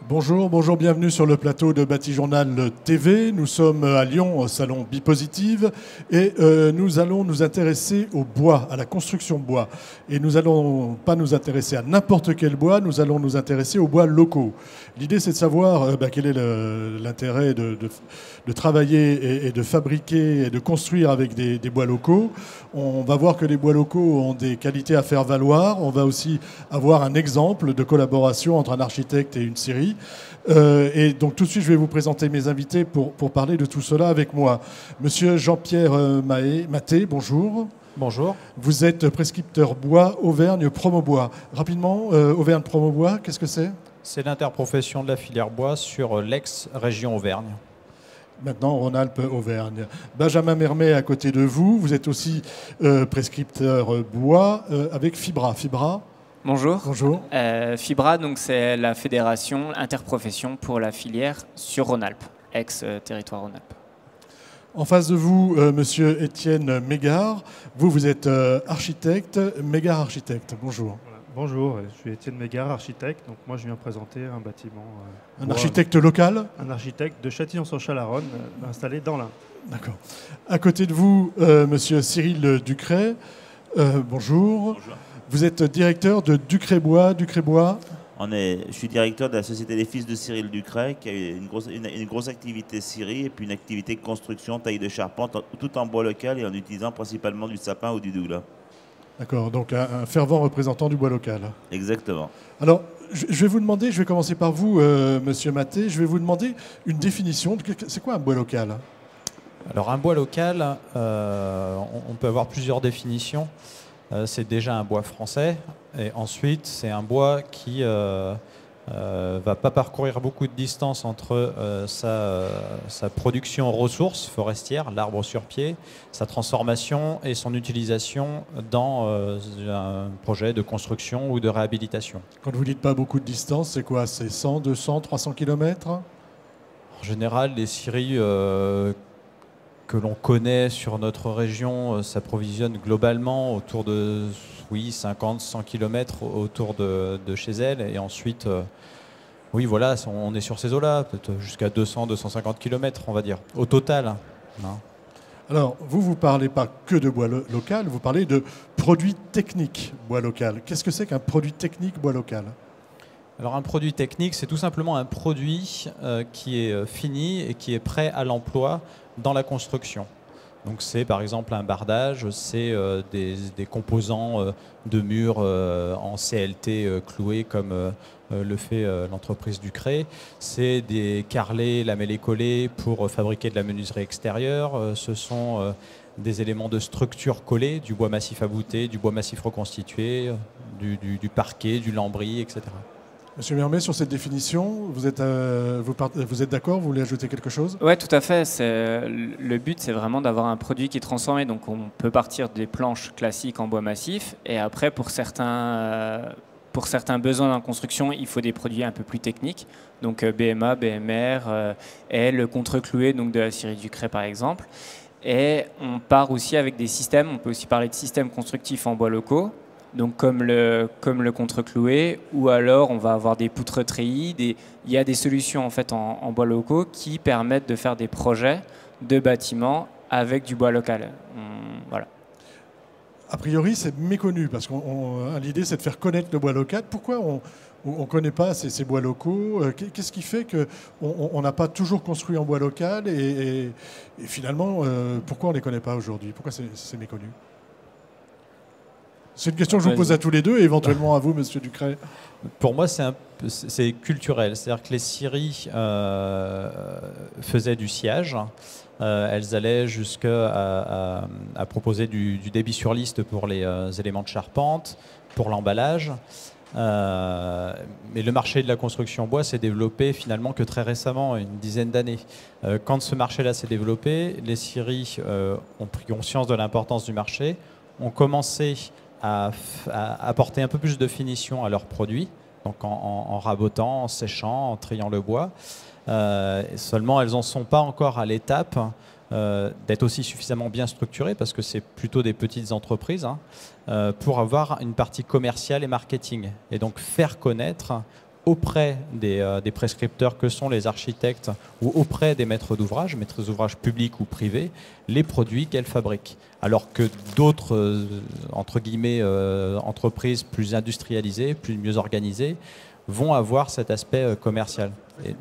Bonjour, bonjour, bienvenue sur le plateau de Batijournal TV. Nous sommes à Lyon, au salon Bipositive, et nous allons nous intéresser au bois, à la construction bois. Et nous n'allons pas nous intéresser à n'importe quel bois, nous allons nous intéresser aux bois locaux. L'idée, c'est de savoir quel est l'intérêt de travailler et de fabriquer et de construire avec des bois locaux. On va voir que les bois locaux ont des qualités à faire valoir. On va aussi avoir un exemple de collaboration entre un architecte et une scierie. Et donc tout de suite, je vais vous présenter mes invités pour parler de tout cela avec moi. Monsieur Jean-Pierre Maté, bonjour. Bonjour. Vous êtes prescripteur bois Auvergne Promobois. Rapidement, Auvergne Promobois, qu'est-ce que c'est ? C'est l'interprofession de la filière bois sur l'ex-région Auvergne. Maintenant, Rhône-Alpes-Auvergne. Benjamin Mermet, à côté de vous, vous êtes aussi prescripteur bois avec Fibra. Fibra. Bonjour. Bonjour. Fibra, donc c'est la fédération interprofession pour la filière sur Rhône-Alpes, ex-territoire Rhône-Alpes. En face de vous, monsieur Étienne Mégard. Vous êtes architecte, Mégard architecte. Bonjour. Voilà. Bonjour, je suis Étienne Mégard, architecte. Donc moi, je viens présenter un bâtiment. Un architecte local ? Un architecte de Châtillon-sur-Chalaronne, installé dans l'Ain. D'accord. À côté de vous, monsieur Cyril Ducret. Bonjour. Bonjour. Vous êtes directeur de Ducret Bois. Ducret Bois. Je suis directeur de la société des Fils de Cyril Ducret, qui a une grosse activité scierie et puis une activité de construction, taille de charpente, tout en bois local et en utilisant principalement du sapin ou du douglas. D'accord, donc un fervent représentant du bois local. Exactement. Alors, je vais vous demander, je vais commencer par vous, monsieur Maté, je vais vous demander une définition. C'est quoi un bois local ? Alors un bois local, on peut avoir plusieurs définitions. C'est déjà un bois français, et ensuite c'est un bois qui va pas parcourir beaucoup de distance entre sa production en ressources forestières, l'arbre sur pied, sa transformation et son utilisation dans un projet de construction ou de réhabilitation. Quand vous dites pas beaucoup de distance, c'est quoi ? C'est 100, 200, 300 km ? En général, les scieries que l'on connaît sur notre région s'approvisionnent globalement autour de 50, 100 km autour de chez elles. Et ensuite, oui, voilà, on est sur ces eaux-là, peut-être jusqu'à 200, 250 km, on va dire, au total. Hein. Alors, vous ne parlez pas que de bois local, vous parlez de produits techniques bois local. Qu'est-ce que c'est qu'un produit technique bois local ? Alors, un produit technique, c'est tout simplement un produit qui est fini et qui est prêt à l'emploi dans la construction. Donc c'est par exemple un bardage, c'est des composants de murs en CLT cloués comme le fait l'entreprise Ducret. C'est des carrelés, lamellés collés pour fabriquer de la menuiserie extérieure. Ce sont des éléments de structure collés, du bois massif abouté, du bois massif reconstitué, du parquet, du lambris, etc. Monsieur Mermet, sur cette définition, vous êtes d'accord ? Vous voulez ajouter quelque chose ? Oui, tout à fait. Le but, c'est vraiment d'avoir un produit qui est transformé. Donc on peut partir des planches classiques en bois massif. Et après, pour certains besoins en construction, il faut des produits un peu plus techniques. Donc BMA, BMR, L, contre-cloué, donc de la scierie Ducret par exemple. Et on part aussi avec des systèmes. On peut aussi parler de systèmes constructifs en bois locaux. Donc comme le contre-cloué, ou alors on va avoir des poutres treillis. Il y a des solutions en fait en bois locaux qui permettent de faire des projets de bâtiments avec du bois local. Voilà. A priori, c'est méconnu, parce que l'idée, c'est de faire connaître le bois local. Pourquoi on ne connaît pas ces bois locaux ? Qu'est-ce qui fait qu'on n'a pas toujours construit en bois local et finalement, pourquoi on ne les connaît pas aujourd'hui ? Pourquoi c'est méconnu ? C'est une question que je vous pose à tous les deux et éventuellement à vous, monsieur Ducret. Pour moi, c'est culturel. C'est-à-dire que les scieries faisaient du sciage. Elles allaient jusqu'à proposer du débit sur liste pour les éléments de charpente, pour l'emballage. Mais le marché de la construction bois s'est développé finalement que très récemment, une dizaine d'années. Quand ce marché-là s'est développé, les scieries ont pris conscience de l'importance du marché, ont commencé à apporter un peu plus de finition à leurs produits, donc en rabotant, en séchant, en triant le bois. Seulement, elles n'en sont pas encore à l'étape d'être aussi suffisamment bien structurées, parce que c'est plutôt des petites entreprises, pour avoir une partie commerciale et marketing. Et donc faire connaître auprès des prescripteurs que sont les architectes ou auprès des maîtres d'ouvrage publics ou privés, les produits qu'elles fabriquent. Alors que d'autres, entre guillemets, entreprises plus industrialisées, plus mieux organisées, vont avoir cet aspect commercial. Et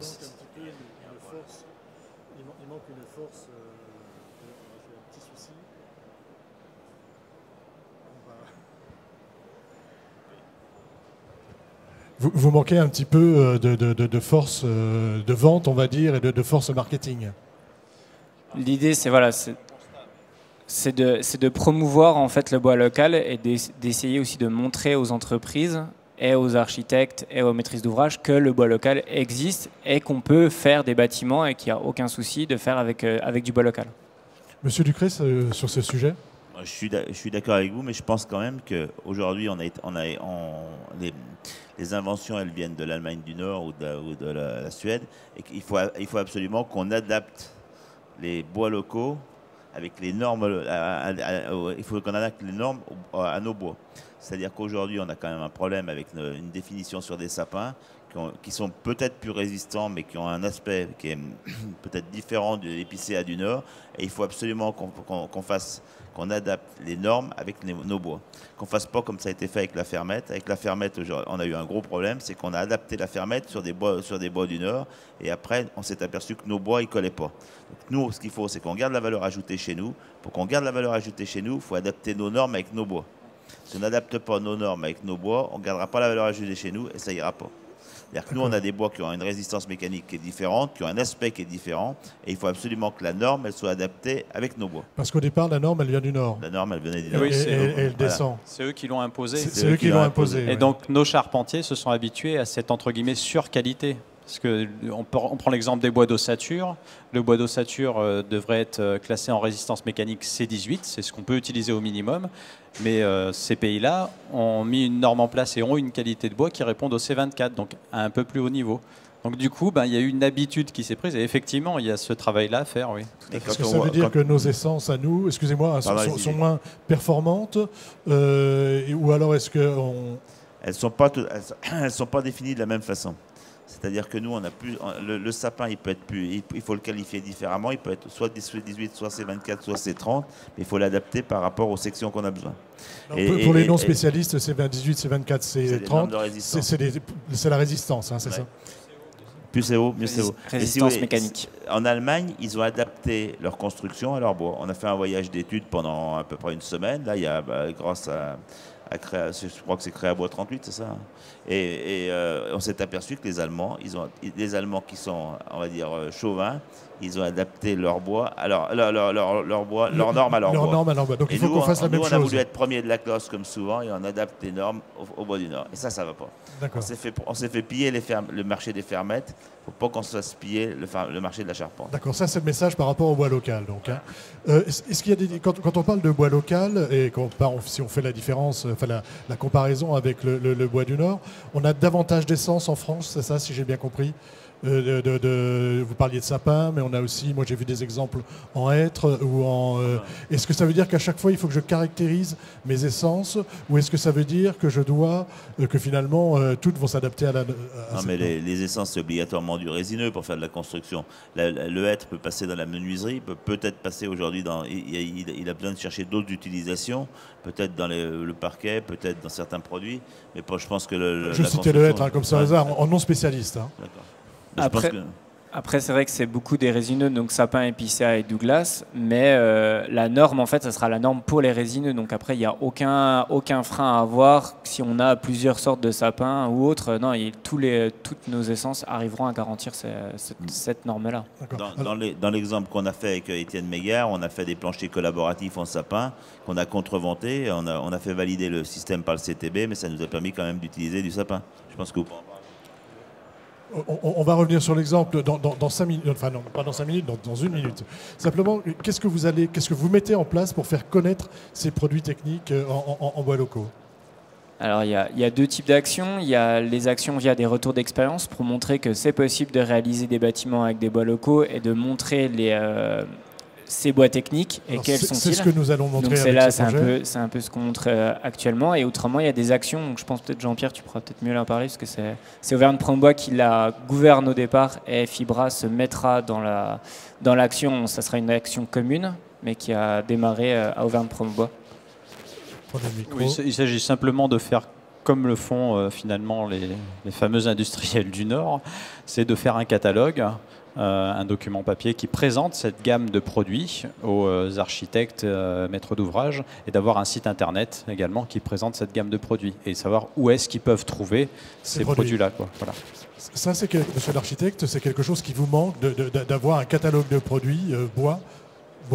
vous manquez un petit peu de force de vente, on va dire, et de force marketing. L'idée, c'est de promouvoir en fait le bois local et d'essayer aussi de montrer aux entreprises et aux architectes et aux maîtrises d'ouvrage que le bois local existe et qu'on peut faire des bâtiments et qu'il n'y a aucun souci de faire avec du bois local. Monsieur Ducré, sur ce sujet ? Je suis d'accord avec vous, mais je pense quand même qu'aujourd'hui, les inventions, elles viennent de l'Allemagne du Nord ou de la Suède, et qu'il faut absolument qu'on adapte les bois locaux avec les normes. Il faut qu'on adapte les normes à nos bois. C'est-à-dire qu'aujourd'hui, on a quand même un problème avec une définition sur des sapins qui sont peut-être plus résistants, mais qui ont un aspect qui est peut-être différent de l'épicéa du Nord. Et il faut absolument qu'on adapte les normes avec nos bois. Qu'on ne fasse pas comme ça a été fait avec la fermette. Avec la fermette, on a eu un gros problème, c'est qu'on a adapté la fermette sur des bois du Nord, et après, on s'est aperçu que nos bois, ils ne collaient pas. Donc, nous, ce qu'il faut, c'est qu'on garde la valeur ajoutée chez nous. Pour qu'on garde la valeur ajoutée chez nous, il faut adapter nos normes avec nos bois. Si on n'adapte pas nos normes avec nos bois, on ne gardera pas la valeur ajoutée chez nous, et ça ira pas. C'est-à-dire que nous, on a des bois qui ont une résistance mécanique qui est différente, qui ont un aspect qui est différent, et il faut absolument que la norme, elle soit adaptée avec nos bois. Parce qu'au départ, la norme, elle vient du Nord. La norme, elle venait du Nord. Oui, et elle descend. C'est eux qui l'ont imposé. C'est eux qui l'ont imposé. Et donc, nos charpentiers se sont habitués à cette, entre guillemets, surqualité. Parce qu'on prend l'exemple des bois d'ossature. Le bois d'ossature devrait être classé en résistance mécanique C18, c'est ce qu'on peut utiliser au minimum. Mais ces pays-là ont mis une norme en place et ont une qualité de bois qui répond au C24, donc à un peu plus haut niveau. Donc du coup, il y a eu une habitude qui s'est prise et effectivement, il y a ce travail-là à faire. Oui. Est-ce que ça veut dire que nos essences à nous, excusez-moi, sont moins performantes ou alors est-ce que elles sont pas définies de la même façon. C'est-à-dire que nous, on a plus le sapin, il faut le qualifier différemment. Il peut être soit C18, soit C24, soit C30, mais il faut l'adapter par rapport aux sections qu'on a besoin. Pour les non-spécialistes, C18, C24, C30, c'est la résistance, hein, c'est ça. Plus c'est haut, mieux c'est haut. Résistance mécanique. En Allemagne, ils ont adapté leur construction à leur bois. On a fait un voyage d'études pendant à peu près une semaine. Là, il y a, grâce à je crois que c'est Créabois 38, c'est ça. Et on s'est aperçu que les Allemands qui sont, on va dire, chauvins, ils ont adapté leur bois, leur norme à leur bois. Donc il faut qu'on fasse la même chose. Nous, on a voulu être premier de la classe comme souvent et on adapte les normes au bois du Nord. Et ça va pas. On s'est fait piller le marché des fermettes. Il ne faut pas qu'on se fasse piller le marché de la charpente. D'accord, ça c'est le message par rapport au bois local. Donc, hein. Est-ce qu'il y a quand on parle de bois local et si on fait la différence, la comparaison avec le bois du Nord, on a davantage d'essence en France, c'est ça si j'ai bien compris. Vous parliez de sapin, mais on a aussi, moi j'ai vu des exemples en hêtre ou en. Est-ce que ça veut dire qu'à chaque fois il faut que je caractérise mes essences, ou est-ce que ça veut dire que je dois que finalement toutes vont s'adapter à la. Non, mais les essences c'est obligatoirement du résineux pour faire de la construction. Le hêtre peut passer dans la menuiserie, peut-être passer aujourd'hui dans. Il a besoin de chercher d'autres utilisations, peut-être dans le parquet, peut-être dans certains produits, mais je pense que je citais le hêtre comme ça au hasard, en non spécialiste. Hein. D'accord. Après, c'est vrai que c'est beaucoup des résineux, donc sapin, épicéa et Douglas, mais la norme, en fait, ça sera la norme pour les résineux. Donc après, il n'y a aucun frein à avoir si on a plusieurs sortes de sapins ou autres. Non, toutes nos essences arriveront à garantir cette norme-là. Dans l'exemple qu'on a fait avec Étienne Mégard, on a fait des planchers collaboratifs en sapin qu'on a contrevantés. On a fait valider le système par le CTB, mais ça nous a permis quand même d'utiliser du sapin. Je pense que vous pouvez en parler. On va revenir sur l'exemple dans 5 minutes, enfin non, pas dans 5 minutes, dans 1 minute. Simplement, qu'est-ce que vous mettez en place pour faire connaître ces produits techniques en bois locaux ? Alors, il y a deux types d'actions. Il y a les actions via des retours d'expérience pour montrer que c'est possible de réaliser des bâtiments avec des bois locaux et de montrer ces bois techniques et quels sont-ils. C'est ce que nous allons montrer. Donc c'est avec là, ce projet. c'est un peu ce qu'on montre actuellement. Et autrement, il y a des actions. Donc je pense peut-être Jean-Pierre, tu pourras peut-être mieux en parler parce que c'est Auvergne-Prombois qui la gouverne au départ et Fibra se mettra dans l'action. Ça sera une action commune, mais qui a démarré à Auvergne-Prombois. Oui, il s'agit simplement de faire comme le font finalement les fameux industriels du Nord, c'est de faire un catalogue, un document papier qui présente cette gamme de produits aux architectes, maîtres d'ouvrage, et d'avoir un site internet également qui présente cette gamme de produits et savoir où est-ce qu'ils peuvent trouver ces produits-là. Voilà. Ça, monsieur l'architecte, c'est quelque chose qui vous manque d'avoir un catalogue de produits bois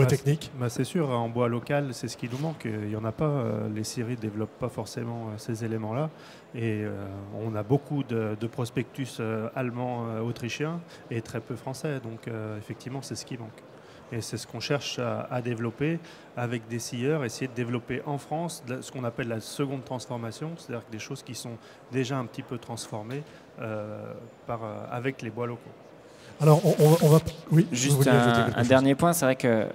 technique. C'est sûr, en bois local, c'est ce qui nous manque. Il n'y en a pas. Les scieries ne développent pas forcément ces éléments-là. Et on a beaucoup de prospectus allemands, autrichiens et très peu français. Donc effectivement, c'est ce qui manque. Et c'est ce qu'on cherche à développer avec des scieurs, essayer de développer en France ce qu'on appelle la seconde transformation, c'est-à-dire des choses qui sont déjà un petit peu transformées avec les bois locaux. Alors, on va... Oui, juste un dernier point, c'est vrai que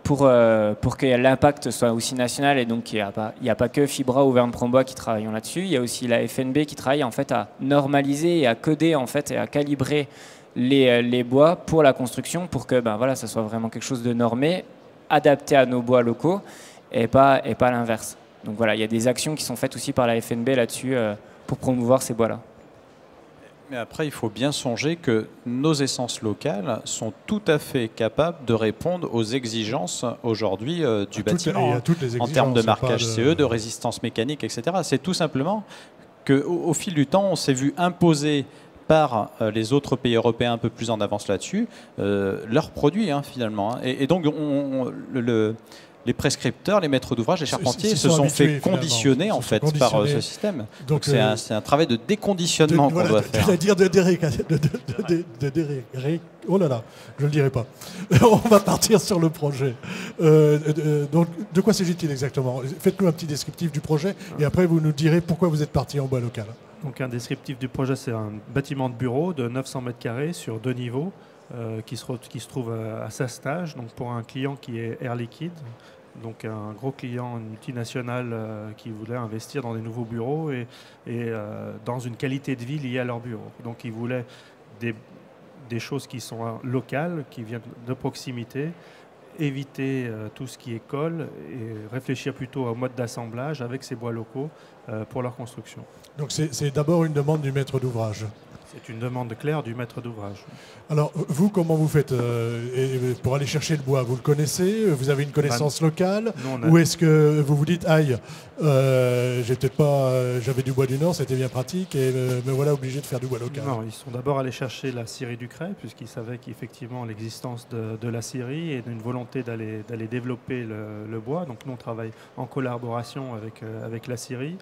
pour que l'impact soit aussi national, et donc il n'y a pas que Fibra ou Auvergne-Prombois qui travaillent là-dessus, il y a aussi la FNB qui travaille en fait à normaliser et à coder en fait et à calibrer les bois pour la construction, pour que voilà, ça soit vraiment quelque chose de normé, adapté à nos bois locaux et pas l'inverse. Donc voilà, il y a des actions qui sont faites aussi par la FNB là-dessus pour promouvoir ces bois-là. Mais après, il faut bien songer que nos essences locales sont tout à fait capables de répondre aux exigences aujourd'hui du bâtiment, en termes de marquage CE, de résistance mécanique, etc. C'est tout simplement qu'au fil du temps, on s'est vu imposer par les autres pays européens un peu plus en avance là-dessus, leurs produits finalement. Et donc, les prescripteurs, les maîtres d'ouvrage, les charpentiers se sont fait conditionner en fait par ce système. Donc c'est un travail de déconditionnement qu'on doit faire. C'est-à-dire oh là là, je ne le dirai pas. On va partir sur le projet. Donc, de quoi s'agit-il exactement? Faites-nous un petit descriptif du projet et après vous nous direz pourquoi vous êtes parti en bois local. Donc un descriptif du projet, c'est un bâtiment de bureau de 900 m² sur 2 niveaux qui se trouve à Sassenage, donc pour un client qui est Air Liquide. Donc un gros client multinational qui voulait investir dans des nouveaux bureaux et dans une qualité de vie liée à leurs bureaux. Donc ils voulaient des choses qui sont locales, qui viennent de proximité, éviter tout ce qui est colle et réfléchir plutôt au mode d'assemblage avec ces bois locaux pour leur construction. Donc c'est d'abord une demande du maître d'ouvrage. C'est une demande claire du maître d'ouvrage. Alors, vous, comment vous faites pour aller chercher le bois? Vous le connaissez? Vous avez une connaissance locale? Ou est-ce que vous vous dites, aïe, j'avais du bois du Nord, c'était bien pratique, et me voilà obligé de faire du bois local? Non, ils sont d'abord allés chercher la scierie du Cray, puisqu'ils savaient qu'effectivement l'existence de la scierie et d'une volonté d'aller développer le bois. Donc nous, on travaille en collaboration avec la scierie,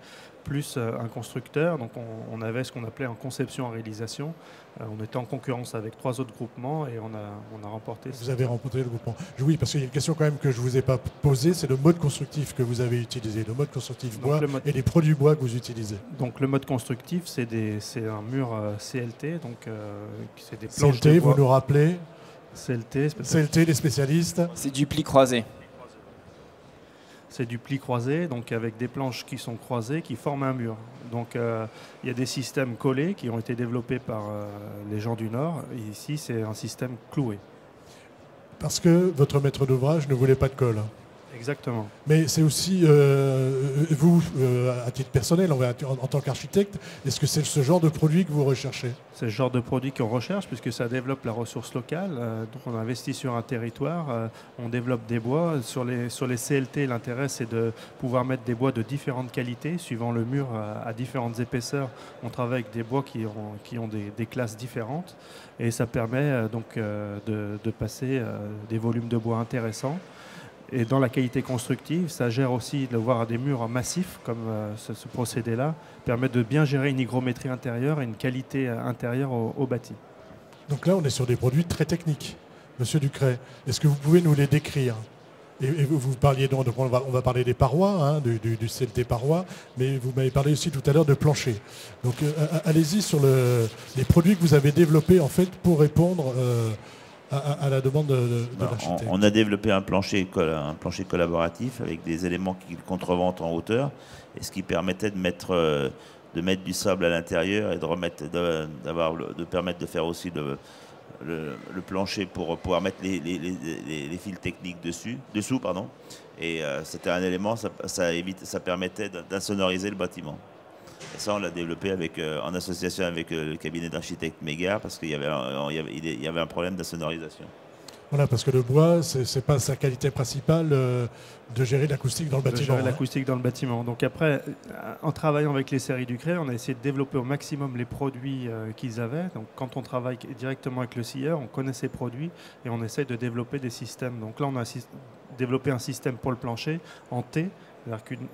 plus un constructeur. Donc on avait ce qu'on appelait en conception en réalisation. On était en concurrence avec 3 autres groupements et on a remporté. Vous avez remporté le groupement. Oui, parce qu'il y a une question quand même que je ne vous ai pas posée, c'est le mode constructif que vous avez utilisé, le mode constructif bois et les produits bois que vous utilisez. Donc le mode constructif, c'est un mur CLT, donc c'est des planches CLT, de bois. vous nous rappelez? CLT, les spécialistes. C'est du pli croisé. C'est du pli croisé, donc avec des planches qui sont croisées, qui forment un mur. Donc il y a des systèmes collés qui ont été développés par les gens du Nord. Et ici, c'est un système cloué. Parce que votre maître d'ouvrage ne voulait pas de colle. Exactement. Mais c'est aussi, vous, à titre personnel, en tant qu'architecte, est-ce que c'est ce genre de produit que vous recherchez? C'est le genre de produit qu'on recherche puisque ça développe la ressource locale. Donc on investit sur un territoire, on développe des bois. Sur les CLT, l'intérêt c'est de pouvoir mettre des bois de différentes qualités, suivant le mur à différentes épaisseurs. On travaille avec des bois qui ont des classes différentes et ça permet donc de passer des volumes de bois intéressants. Et dans la qualité constructive, ça gère aussi de voir des murs massifs, comme ce procédé-là, permet de bien gérer une hygrométrie intérieure et une qualité intérieure au bâti. Donc là, on est sur des produits très techniques. Monsieur Ducret, est-ce que vous pouvez nous les décrire? Et vous parliez donc on va parler des parois, du CLT parois, mais vous m'avez parlé aussi tout à l'heure de plancher. Donc allez-y sur les produits que vous avez développés en fait pour répondre à la demande de l'architecte. On a développé un plancher collaboratif avec des éléments qui contrevendent en hauteur, et ce qui permettait de mettre du sable à l'intérieur et de permettre de faire aussi le plancher pour pouvoir mettre les fils techniques dessous. Et c'était un élément, ça permettait d'insonoriser le bâtiment. Et ça, on l'a développé en association avec le cabinet d'architecte Mégare, parce qu'il y avait un problème d'insonorisation. Voilà, parce que le bois, ce n'est pas sa qualité principale de gérer l'acoustique dans le bâtiment. De gérer l'acoustique dans le bâtiment. Donc après, en travaillant avec les séries du CRE, on a essayé de développer au maximum les produits qu'ils avaient. Donc quand on travaille directement avec le scieur, on connaît ses produits et on essaie de développer des systèmes. Donc là, on a développé un système pour le plancher en T.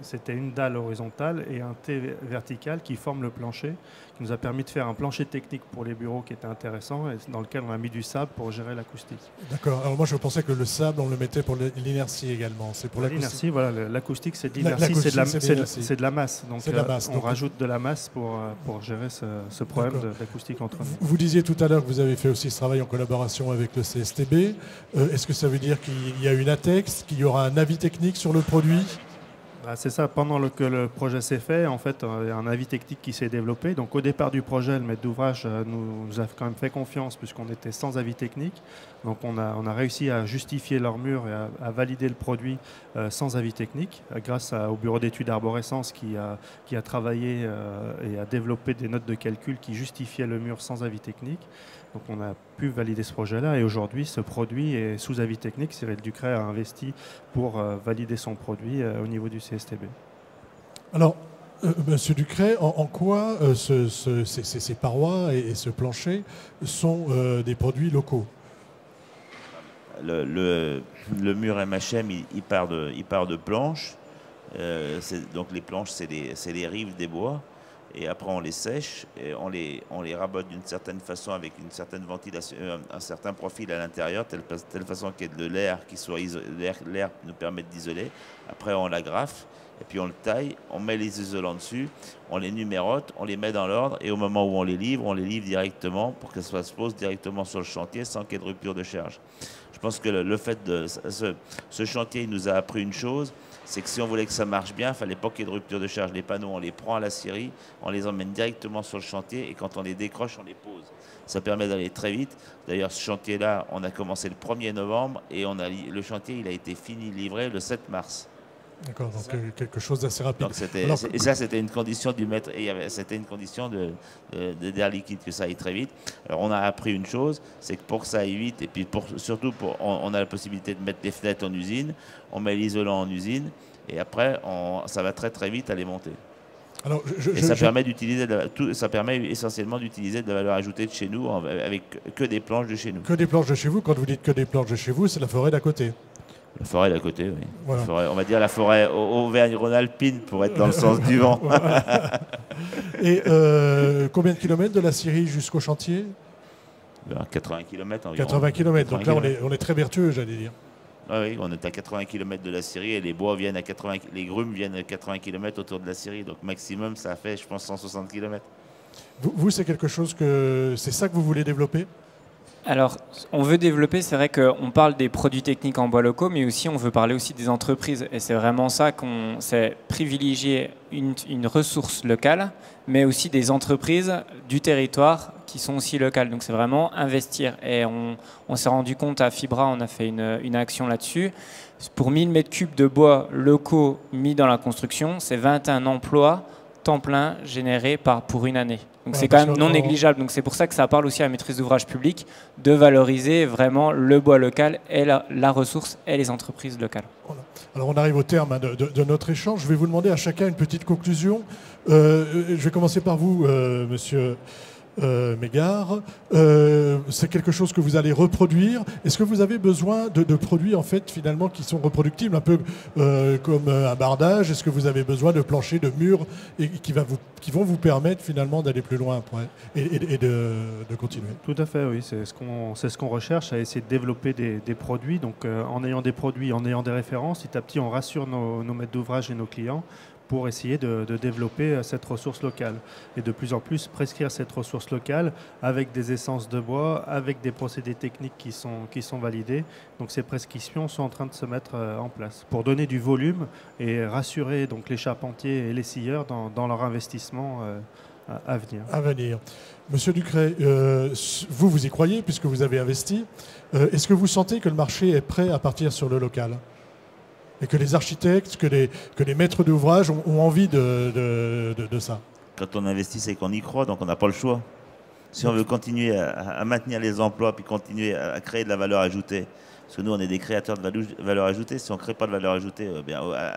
C'était une dalle horizontale et un T vertical qui forme le plancher, qui nous a permis de faire un plancher technique pour les bureaux qui était intéressant et dans lequel on a mis du sable pour gérer l'acoustique. D'accord. Alors moi je pensais que le sable on le mettait pour l'inertie également. C'est pour l'acoustique. L'inertie, voilà, l'acoustique c'est de l'inertie, c'est de la masse. Donc on rajoute de la masse pour gérer ce problème d'acoustique entre nous. Vous disiez tout à l'heure que vous avez fait aussi ce travail en collaboration avec le CSTB. Est-ce que ça veut dire qu'il y a une ATEX, qu'il y aura un avis technique sur le produit ? C'est ça, pendant que le projet s'est fait, en fait, il y a un avis technique qui s'est développé. Donc au départ du projet, le maître d'ouvrage nous a quand même fait confiance puisqu'on était sans avis technique. Donc on a réussi à justifier leur mur et à valider le produit sans avis technique grâce au bureau d'études arborescence qui a travaillé et a développé des notes de calcul qui justifiaient le mur sans avis technique. Donc on a pu valider ce projet-là et aujourd'hui ce produit est sous avis technique. Cyril Ducret a investi pour valider son produit au niveau du CSTB. Alors, Monsieur Ducret, en quoi ces parois et ce plancher sont des produits locaux ? Le mur MHM, il part de planches. Donc les planches, c'est les rives des bois. Et après on les sèche et on les rabote d'une certaine façon avec une certaine ventilation, un certain profil à l'intérieur, telle façon qu'il y ait de l'air qui soit l'air nous permet d'isoler. Après on l'agrafe et puis on le taille, on met les isolants dessus, on les numérote, on les met dans l'ordre et au moment où on les livre directement pour qu'elles se posent directement sur le chantier sans qu'il y ait de rupture de charge. Je pense que le fait de ce chantier il nous a appris une chose, c'est que si on voulait que ça marche bien, il ne fallait pas qu'il y ait de rupture de charge. Les panneaux, on les prend à la scierie, on les emmène directement sur le chantier et quand on les décroche, on les pose. Ça permet d'aller très vite. D'ailleurs, ce chantier-là, on a commencé le 1er novembre et le chantier il a été fini, livré le 7 mars. D'accord, donc quelque chose d'assez rapide. Donc et ça, c'était une condition du maître, et c'était une condition d'Air Liquide que ça aille très vite. Alors, on a appris une chose, c'est que pour que ça aille vite, et puis surtout, on a la possibilité de mettre des fenêtres en usine, on met l'isolant en usine, et après, ça va très très vite à les monter. Alors, ça permet essentiellement d'utiliser de la valeur ajoutée de chez nous, avec que des planches de chez nous. Que des planches de chez vous, quand vous dites que des planches de chez vous, c'est la forêt d'à côté. La forêt d'à côté, oui. Voilà. On va dire la forêt Auvergne-Rhône-Alpine pour être dans le sens du vent. Et combien de kilomètres de la scierie jusqu'au chantier ? 80 km environ. 80 km, donc là on est très vertueux, j'allais dire. Oui, on est à 80 km de la scierie et les bois viennent à 80, les grumes viennent à 80 km autour de la scierie. Donc maximum, ça fait, je pense, 160 km. Vous, c'est quelque chose c'est ça que vous voulez développer ? Alors, on veut développer, c'est vrai qu'on parle des produits techniques en bois locaux, mais aussi on veut parler aussi des entreprises. Et c'est vraiment ça c'est privilégier une ressource locale, mais aussi des entreprises du territoire qui sont aussi locales. Donc c'est vraiment investir. Et on s'est rendu compte à Fibra, on a fait une action là-dessus. Pour 1000 m3 de bois locaux mis dans la construction, c'est 21 emplois temps plein générés pour une année. Donc c'est quand même non négligeable. Donc c'est pour ça que ça parle aussi à la maîtrise d'ouvrage public de valoriser vraiment le bois local et la ressource et les entreprises locales. Voilà. Alors on arrive au terme de notre échange. Je vais vous demander à chacun une petite conclusion. Je vais commencer par vous, monsieur Mégare. C'est quelque chose que vous allez reproduire. Est-ce que vous avez besoin de produits en fait finalement qui sont reproductibles, un peu comme un bardage? Est-ce que vous avez besoin de planchers, de murs et qui vont vous permettre finalement d'aller plus loin après et de continuer? Tout à fait, oui. C'est ce qu'on recherche, à essayer de développer des produits. Donc en ayant des produits, en ayant des références, petit à petit on rassure nos maîtres d'ouvrage et nos clients pour essayer de développer cette ressource locale. Et de plus en plus prescrire cette ressource locale avec des essences de bois, avec des procédés techniques qui sont validés. Donc ces prescriptions sont en train de se mettre en place pour donner du volume et rassurer donc les charpentiers et les scieurs dans leur investissement à venir. À venir. Monsieur Ducret, vous y croyez puisque vous avez investi. Est-ce que vous sentez que le marché est prêt à partir sur le local ? Et que les architectes, que les maîtres d'ouvrage ont envie de ça? Quand on investit, c'est qu'on y croit, donc on n'a pas le choix. Si on veut continuer à maintenir les emplois, puis continuer à créer de la valeur ajoutée, parce que nous, on est des créateurs de valeur ajoutée. Si on ne crée pas de valeur ajoutée,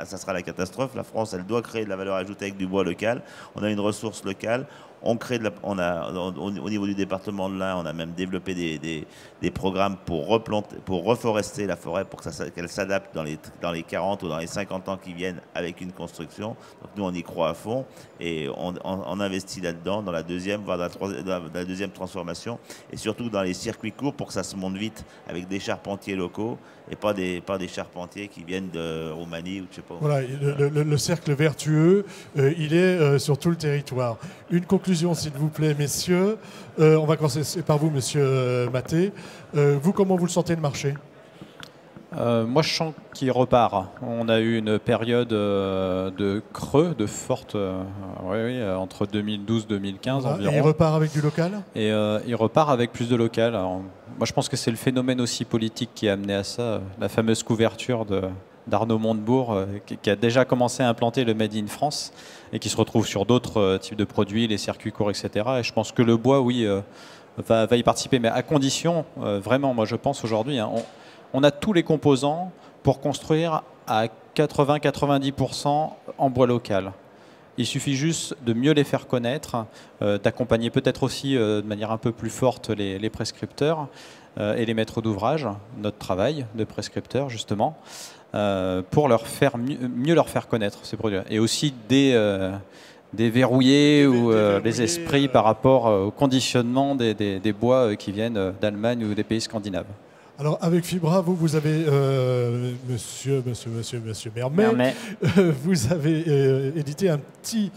ça sera la catastrophe. La France, elle doit créer de la valeur ajoutée avec du bois local. On a une ressource locale. On crée au niveau du département de l'Ain, on a même développé des programmes pour reforester la forêt pour qu'elle s'adapte dans les 40 ou dans les 50 ans qui viennent avec une construction. Donc nous, on y croit à fond et on investit là-dedans, dans la deuxième, voire dans la deuxième transformation, et surtout dans les circuits courts pour que ça se monte vite avec des charpentiers locaux et pas des charpentiers qui viennent de Roumanie ou je sais pas où. Voilà, le cercle vertueux, il est sur tout le territoire. Une conclusion, s'il vous plaît, messieurs. On va commencer par vous, monsieur Maté. Vous, comment vous le sentez, le marché ? Moi, je sens qu'il repart. On a eu une période de creux, de forte, entre 2012-2015 environ. Et il repart avec du local ? Et il repart avec plus de local. Alors, moi, je pense que c'est le phénomène aussi politique qui a amené à ça. La fameuse couverture d'Arnaud Montebourg, qui a déjà commencé à implanter le Made in France et qui se retrouve sur d'autres types de produits, les circuits courts, etc. Et je pense que le bois, oui, va y participer, mais à condition, vraiment, moi je pense aujourd'hui, on a tous les composants pour construire à 80-90% en bois local. Il suffit juste de mieux les faire connaître, d'accompagner peut-être aussi de manière un peu plus forte les prescripteurs et les maîtres d'ouvrage, notre travail de prescripteurs justement, pour mieux leur faire connaître ces produits. Et aussi déverrouiller les esprits par rapport au conditionnement des bois qui viennent d'Allemagne ou des pays scandinaves. Alors avec Fibra, vous avez, monsieur Mermet, vous avez édité un petit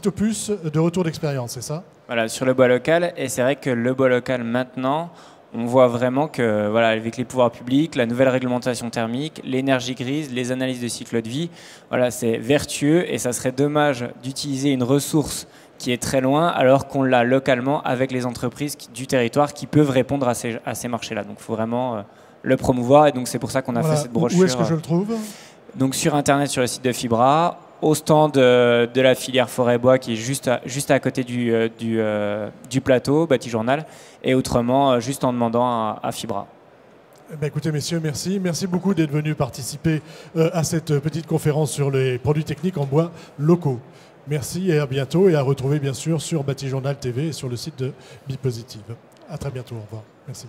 opus de retour d'expérience, c'est ça? Voilà, sur le bois local. Et c'est vrai que le bois local maintenant, on voit vraiment que, voilà, avec les pouvoirs publics, la nouvelle réglementation thermique, l'énergie grise, les analyses de cycle de vie, voilà, c'est vertueux et ça serait dommage d'utiliser une ressource qui est très loin alors qu'on l'a localement avec les entreprises du territoire qui peuvent répondre à ces marchés-là. Donc il faut vraiment le promouvoir et donc c'est pour ça qu'on a fait cette brochure. Où est-ce que je le trouve? Donc sur Internet, sur le site de Fibra, au stand de la filière forêt-bois qui est juste à côté du plateau, Batijournal, et autrement juste en demandant à Fibra. Écoutez, messieurs, merci. Merci beaucoup d'être venus participer à cette petite conférence sur les produits techniques en bois locaux. Merci et à bientôt et à retrouver bien sûr sur Batijournal TV et sur le site de Bipositive. À très bientôt, au revoir. Merci.